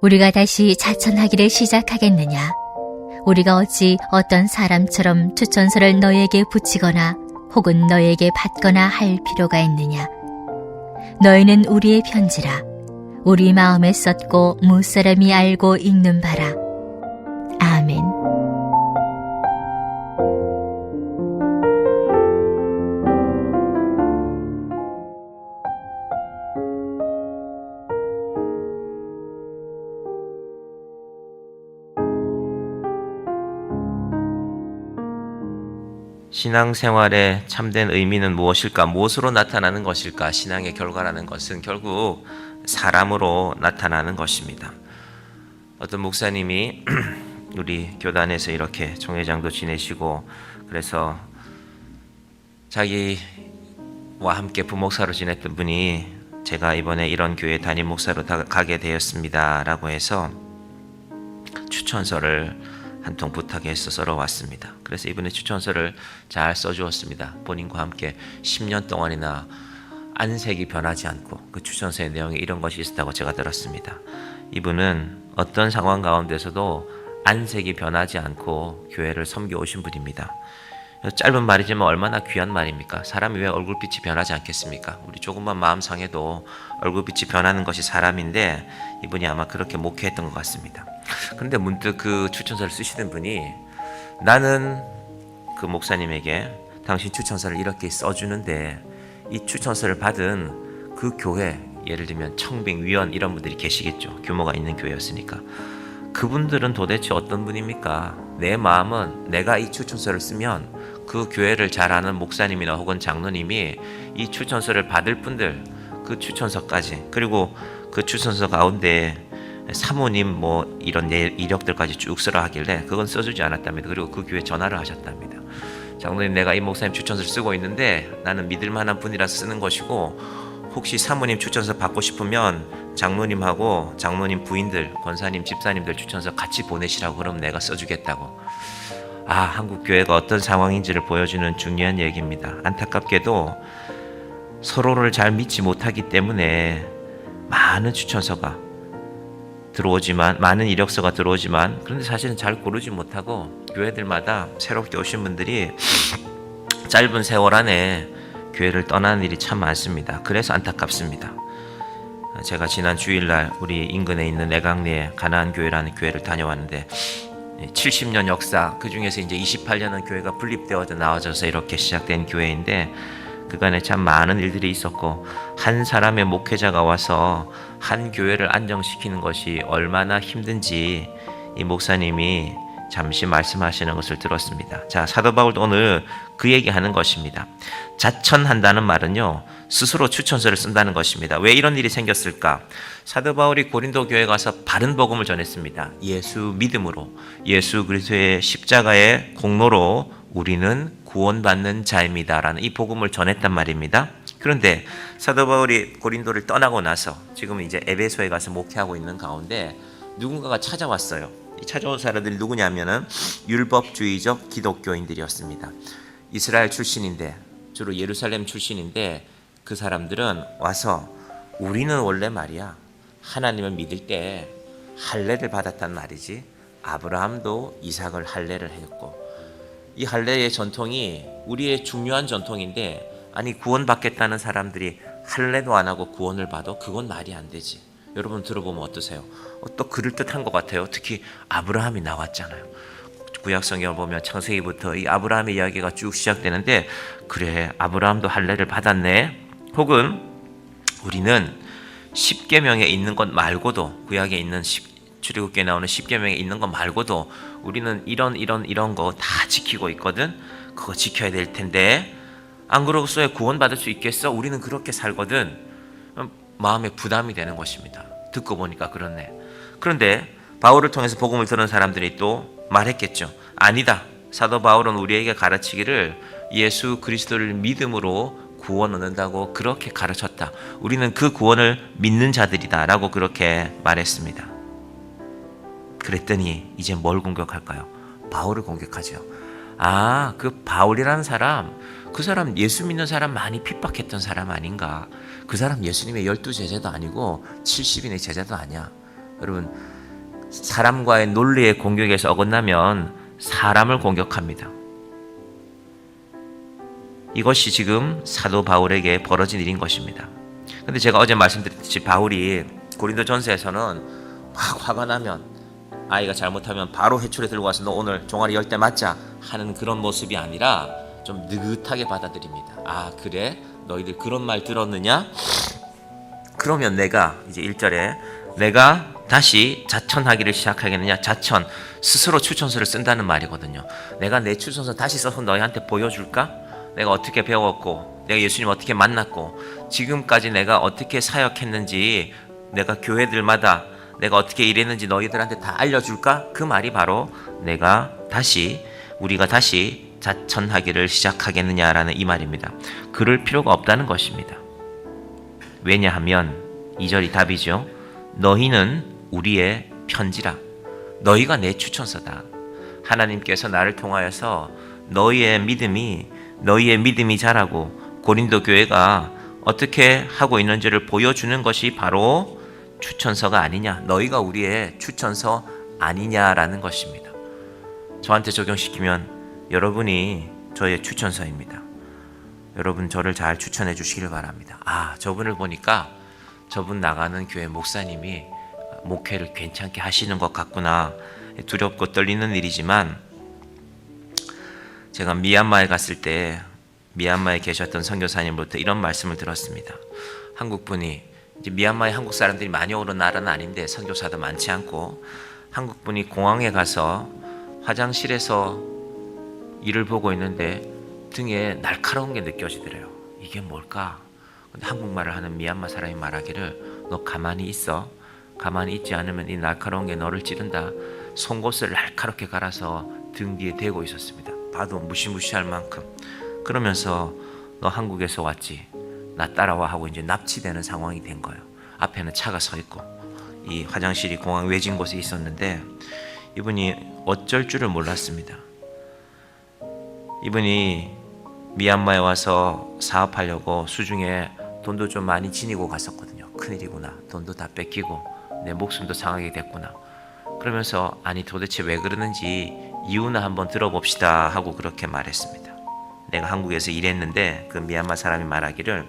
우리가 다시 자천하기를 시작하겠느냐? 우리가 어찌 어떤 사람처럼 추천서를 너에게 붙이거나 혹은 너에게 받거나 할 필요가 있느냐? 너희는 우리의 편지라. 우리 마음에 썼고 무사람이 알고 읽는 바라. 아멘. 신앙생활의 참된 의미는 무엇일까? 무엇으로 나타나는 것일까? 신앙의 결과라는 것은 결국 사람으로 나타나는 것입니다. 어떤 목사님이 우리 교단에서 이렇게 총회장도 지내시고 그래서 자기와 함께 부목사로 지냈던 분이 제가 이번에 이런 교회 담임 목사로 가게 되었습니다 라고 해서 추천서를 한 통 부탁해서 써왔습니다. 그래서 이번에 추천서를 잘 써주었습니다. 본인과 함께 10년 동안이나 안색이 변하지 않고 그 추천서의 내용에 이런 것이 있었다고 제가 들었습니다. 이분은 어떤 상황 가운데서도 안색이 변하지 않고 교회를 섬겨오신 분입니다. 짧은 말이지만 얼마나 귀한 말입니까? 사람이 왜 얼굴빛이 변하지 않겠습니까? 우리 조금만 마음 상해도 얼굴빛이 변하는 것이 사람인데 이분이 아마 그렇게 목회했던 것 같습니다. 그런데 문득 그 추천서를 쓰시는 분이 나는 그 목사님에게 당신 추천서를 이렇게 써주는데 이 추천서를 받은 그 교회, 예를 들면 청빙위원 이런 분들이 계시겠죠. 규모가 있는 교회였으니까. 그분들은 도대체 어떤 분입니까? 내 마음은 내가 이 추천서를 쓰면 그 교회를 잘 아는 목사님이나 혹은 장로님이 이 추천서를 받을 분들, 그 추천서까지, 그리고 그 추천서 가운데 사모님 뭐 이런 이력들까지 쭉 쓰라 하길래 그건 써주지 않았답니다. 그리고 그 교회 전화를 하셨답니다. 장로님, 내가 이 목사님 추천서를 쓰고 있는데 나는 믿을 만한 분이라서 쓰는 것이고 혹시 사모님 추천서 받고 싶으면 장로님하고 장로님 부인들, 권사님, 집사님들 추천서 같이 보내시라고 그러면 내가 써주겠다고. 한국 교회가 어떤 상황인지를 보여주는 중요한 얘기입니다. 안타깝게도 서로를 잘 믿지 못하기 때문에 많은 추천서가 들어오지만, 많은 이력서가 들어오지만, 그런데 사실은 잘 고르지 못하고 교회들마다 새롭게 오신 분들이 짧은 세월 안에 교회를 떠나는 일이 참 많습니다. 그래서 안타깝습니다. 제가 지난 주일날 우리 인근에 있는 내강리의 가나안 교회라는 교회를 다녀왔는데 70년 역사, 그 중에서 이제 28년은 교회가 분립되어져 나와져서 이렇게 시작된 교회인데 그간에 참 많은 일들이 있었고 한 사람의 목회자가 와서 한 교회를 안정시키는 것이 얼마나 힘든지 이 목사님이 잠시 말씀하시는 것을 들었습니다. 자, 사도 바울도 오늘 그 얘기하는 것입니다. 자천한다는 말은요, 스스로 추천서를 쓴다는 것입니다. 왜 이런 일이 생겼을까? 사도 바울이 고린도 교회에 가서 바른 복음을 전했습니다. 예수 믿음으로, 예수 그리스도의 십자가의 공로로 우리는 구원받는 자입니다 라는 이 복음을 전했단 말입니다. 그런데 사도 바울이 고린도를 떠나고 나서 지금 이제 에베소에 가서 목회하고 있는 가운데 누군가가 찾아왔어요. 이 찾아온 사람들이 누구냐면은 율법주의적 기독교인들이었습니다. 이스라엘 출신인데, 주로 예루살렘 출신인데 그 사람들은 와서 우리는 원래 말이야 하나님을 믿을 때 할례를 받았단 말이지. 아브라함도 이삭을 할례를 했고 이 할례의 전통이 우리의 중요한 전통인데, 아니 구원받겠다는 사람들이 할례도 안 하고 구원을 받아? 그건 말이 안 되지. 여러분 들어보면 어떠세요? 또 그럴듯한 것 같아요. 특히 아브라함이 나왔잖아요. 구약성경을 보면 창세기부터 이 아브라함의 이야기가 쭉 시작되는데, 그래 아브라함도 할례를 받았네. 혹은 우리는 십계명에 있는 것 말고도, 구약에 있는 출애굽기에 나오는 십계명에 있는 것 말고도 우리는 이런 거 다 지키고 있거든. 그거 지켜야 될 텐데 안 그러고서야 구원받을 수 있겠어? 우리는 그렇게 살거든. 마음에 부담이 되는 것입니다. 듣고 보니까 그렇네. 그런데 바울을 통해서 복음을 들은 사람들이 또 말했겠죠. 아니다. 사도 바울은 우리에게 가르치기를 예수 그리스도를 믿음으로 구원 얻는다고 그렇게 가르쳤다. 우리는 그 구원을 믿는 자들이다 라고 그렇게 말했습니다. 그랬더니 이제 뭘 공격할까요? 바울을 공격하죠. 그 바울이라는 사람, 그 사람 예수 믿는 사람 많이 핍박했던 사람 아닌가? 그 사람 예수님의 12 제자도 아니고 70인의 제자도 아니야. 여러분 사람과의 논리의 공격에서 어긋나면 사람을 공격합니다. 이것이 지금 사도 바울에게 벌어진 일인 것입니다. 근데 제가 어제 말씀드렸듯이 바울이 고린도전서에서는 막 화가 나면 아이가 잘못하면 바로 회초리 들고 와서 너 오늘 종아리 10대 맞자 하는 그런 모습이 아니라 좀 느긋하게 받아들입니다. 아 그래? 너희들 그런 말 들었느냐? 그러면 내가 이제 1절에 내가 다시 자천하기를 시작하겠느냐? 자천, 스스로 추천서를 쓴다는 말이거든요. 내가 내 추천서 다시 써서 너희한테 보여줄까? 내가 어떻게 배웠고 내가 예수님 어떻게 만났고 지금까지 내가 어떻게 사역했는지 내가 교회들마다 내가 어떻게 일했는지 너희들한테 다 알려줄까? 그 말이 바로 우리가 다시 자천하기를 시작하겠느냐라는 이 말입니다. 그럴 필요가 없다는 것입니다. 왜냐하면 2절이 답이죠. 너희는 우리의 편지라. 너희가 내 추천서다. 하나님께서 나를 통하여서 너희의 믿음이 자라고 고린도 교회가 어떻게 하고 있는지를 보여주는 것이 바로 추천서가 아니냐, 너희가 우리의 추천서 아니냐라는 것입니다. 저한테 적용시키면 여러분이 저의 추천서입니다. 여러분 저를 잘 추천해 주시길 바랍니다. 아, 저분을 보니까 저분 나가는 교회 목사님이 목회를 괜찮게 하시는 것 같구나. 두렵고 떨리는 일이지만 제가 미얀마에 갔을 때 미얀마에 계셨던 선교사님으로부터 이런 말씀을 들었습니다. 한국분이 이제 미얀마에 한국 사람들이 많이 오는 나라는 아닌데 선교사도 많지 않고 한국분이 공항에 가서 화장실에서 일을 보고 있는데 등에 날카로운 게 느껴지더래요. 이게 뭘까? 근데 한국말을 하는 미얀마 사람이 말하기를 너 가만히 있어. 가만히 있지 않으면 이 날카로운 게 너를 찌른다. 송곳을 날카롭게 갈아서 등 뒤에 대고 있었습니다. 봐도 무시무시할 만큼. 그러면서 너 한국에서 왔지? 나 따라와 하고 이제 납치되는 상황이 된 거예요. 앞에는 차가 서 있고 이 화장실이 공항 외진 곳에 있었는데 이분이 어쩔 줄을 몰랐습니다. 이분이 미얀마에 와서 사업하려고 수중에 돈도 좀 많이 지니고 갔었거든요. 큰일이구나. 돈도 다 뺏기고 내 목숨도 상하게 됐구나. 그러면서 아니 도대체 왜 그러는지 이유나 한번 들어봅시다 하고 그렇게 말했습니다. 내가 한국에서 일했는데 그 미얀마 사람이 말하기를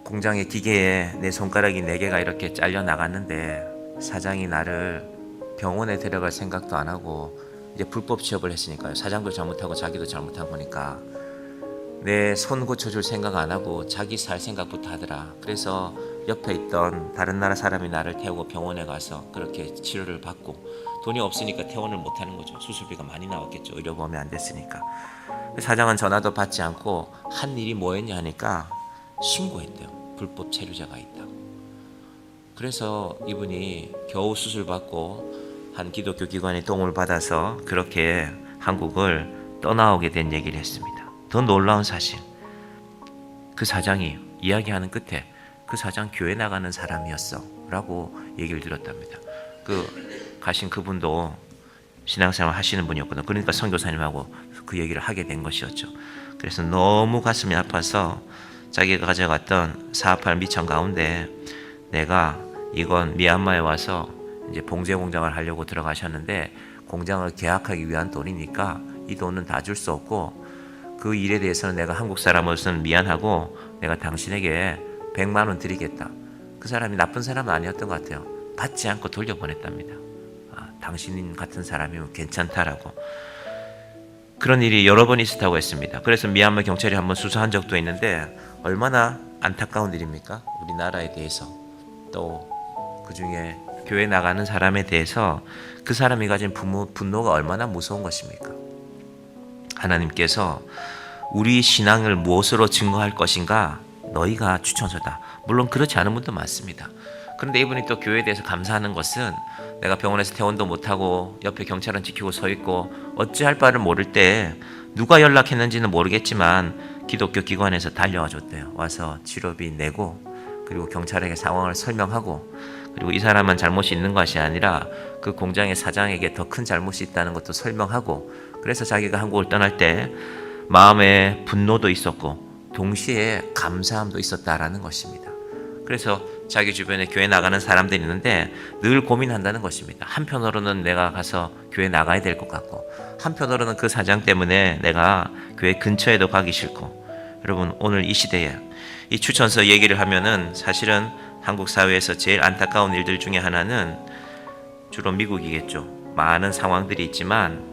공장의 기계에 내 손가락이 4개가 이렇게 잘려 나갔는데 사장이 나를 병원에 데려갈 생각도 안 하고 이제 불법 취업을 했으니까요. 사장도 잘못하고 자기도 잘못한 거니까 내 손 고쳐줄 생각 안 하고 자기 살 생각부터 하더라. 그래서 옆에 있던 다른 나라 사람이 나를 태우고 병원에 가서 그렇게 치료를 받고 돈이 없으니까 퇴원을 못하는 거죠. 수술비가 많이 나왔겠죠. 의료보험이 안 됐으니까. 사장은 전화도 받지 않고 한 일이 뭐였냐 하니까 신고했대요. 불법 체류자가 있다고. 그래서 이분이 겨우 수술받고 한 기독교 기관의 도움을 받아서 그렇게 한국을 떠나오게 된 얘기를 했습니다. 더 놀라운 사실, 그 사장이 이야기하는 끝에 그 사장 교회 나가는 사람이었어 라고 얘기를 들었답니다. 가신 그분도 신앙생활 하시는 분이었거든요. 그러니까 선교사님하고 그 얘기를 하게 된 것이었죠. 그래서 너무 가슴이 아파서 자기가 가져갔던 사업할 미천 가운데 내가 이건 미얀마에 와서 이제 봉제 공장을 하려고 들어가셨는데 공장을 계약하기 위한 돈이니까 이 돈은 다 줄 수 없고 그 일에 대해서는 내가 한국 사람으로서는 미안하고 내가 당신에게 100만 원 드리겠다. 그 사람이 나쁜 사람은 아니었던 것 같아요. 받지 않고 돌려보냈답니다. 당신 같은 사람이면 괜찮다라고. 그런 일이 여러 번 있었다고 했습니다. 그래서 미얀마 경찰이 한번 수사한 적도 있는데 얼마나 안타까운 일입니까? 우리나라에 대해서 또 그중에 교회 나가는 사람에 대해서 그 사람이 가진 분노가 얼마나 무서운 것입니까? 하나님께서 우리 신앙을 무엇으로 증거할 것인가? 너희가 추천서다. 물론 그렇지 않은 분도 많습니다. 그런데 이분이 또 교회에 대해서 감사하는 것은 내가 병원에서 퇴원도 못하고 옆에 경찰은 지키고 서 있고 어찌할 바를 모를 때 누가 연락했는지는 모르겠지만 기독교 기관에서 달려와 줬대요. 와서 치료비 내고 그리고 경찰에게 상황을 설명하고 그리고 이 사람은 잘못이 있는 것이 아니라 그 공장의 사장에게 더 큰 잘못이 있다는 것도 설명하고 그래서 자기가 한국을 떠날 때 마음에 분노도 있었고 동시에 감사함도 있었다라는 것입니다. 그래서 자기 주변에 교회 나가는 사람들이 있는데 늘 고민한다는 것입니다. 한편으로는 내가 가서 교회 나가야 될 것 같고, 한편으로는 그 사장 때문에 내가 교회 근처에도 가기 싫고. 여러분, 오늘 이 시대에 이 추천서 얘기를 하면은 사실은 한국 사회에서 제일 안타까운 일들 중에 하나는 주로 미국이겠죠. 많은 상황들이 있지만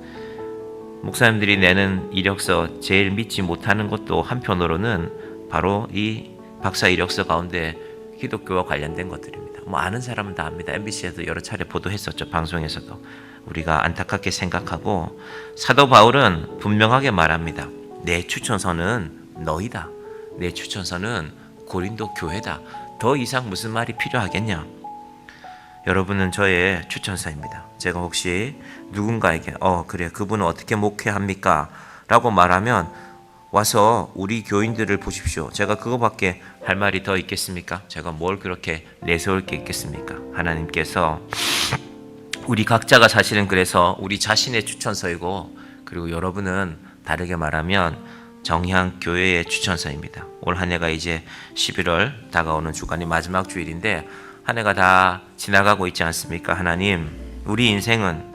목사님들이 내는 이력서 제일 믿지 못하는 것도 한편으로는 바로 이 박사 이력서 가운데 기독교와 관련된 것들입니다. 뭐 아는 사람은 다 압니다. MBC에도 여러 차례 보도했었죠. 방송에서도. 우리가 안타깝게 생각하고, 사도 바울은 분명하게 말합니다. 내 추천서는 너희다. 내 추천서는 고린도 교회다. 더 이상 무슨 말이 필요하겠냐? 여러분은 저의 추천서입니다. 제가 혹시 누군가에게 그래, 그분은 어떻게 목회합니까? 라고 말하면 와서 우리 교인들을 보십시오. 제가 그거밖에 할 말이 더 있겠습니까? 제가 뭘 그렇게 내세울 게 있겠습니까? 하나님께서 우리 각자가 사실은 그래서 우리 자신의 추천서이고, 그리고 여러분은 다르게 말하면 정향교회의 추천서입니다. 올 한 해가 이제 11월 다가오는 주간이 마지막 주일인데 한 해가 다 지나가고 있지 않습니까? 하나님, 우리 인생은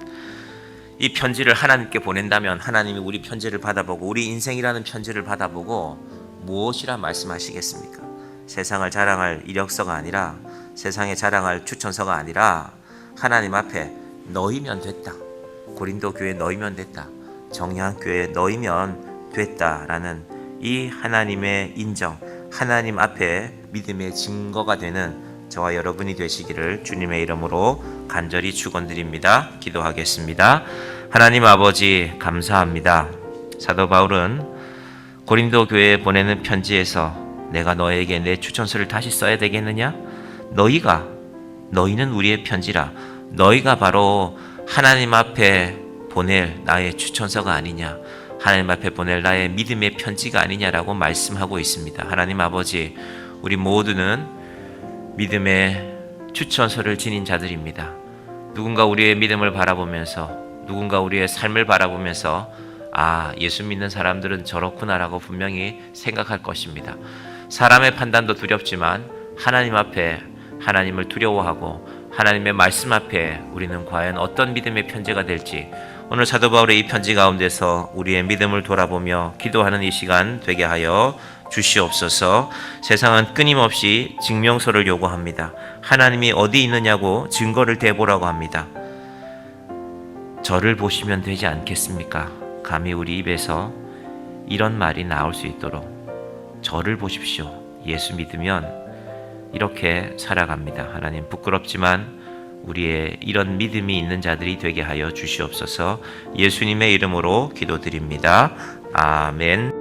이 편지를 하나님께 보낸다면 하나님이 우리 편지를 받아보고, 우리 인생이라는 편지를 받아보고 무엇이라 말씀하시겠습니까? 세상을 자랑할 이력서가 아니라, 세상에 자랑할 추천서가 아니라 하나님 앞에 너희면 됐다. 고린도 교회 너희면 됐다. 정향 교회 너희면 됐다라는 이 하나님의 인정, 하나님 앞에 믿음의 증거가 되는 저와 여러분이 되시기를 주님의 이름으로 간절히 축원드립니다. 기도하겠습니다. 하나님 아버지, 감사합니다. 사도 바울은 고린도 교회에 보내는 편지에서 내가 너에게 내 추천서를 다시 써야 되겠느냐? 너희는 우리의 편지라. 너희가 바로 하나님 앞에 보낼 나의 추천서가 아니냐, 하나님 앞에 보낼 나의 믿음의 편지가 아니냐라고 말씀하고 있습니다. 하나님 아버지, 우리 모두는 믿음의 추천서를 지닌 자들입니다. 누군가 우리의 믿음을 바라보면서, 누군가 우리의 삶을 바라보면서 예수 믿는 사람들은 저렇구나라고 분명히 생각할 것입니다. 사람의 판단도 두렵지만 하나님 앞에 하나님을 두려워하고 하나님의 말씀 앞에 우리는 과연 어떤 믿음의 편지가 될지, 오늘 사도 바울의 이 편지 가운데서 우리의 믿음을 돌아보며 기도하는 이 시간 되게 하여 주시옵소서. 세상은 끊임없이 증명서를 요구합니다. 하나님이 어디 있느냐고 증거를 대보라고 합니다. 저를 보시면 되지 않겠습니까? 감히 우리 입에서 이런 말이 나올 수 있도록 저를 보십시오. 예수 믿으면 이렇게 살아갑니다. 하나님, 부끄럽지만 우리의 이런 믿음이 있는 자들이 되게 하여 주시옵소서. 예수님의 이름으로 기도드립니다. 아멘.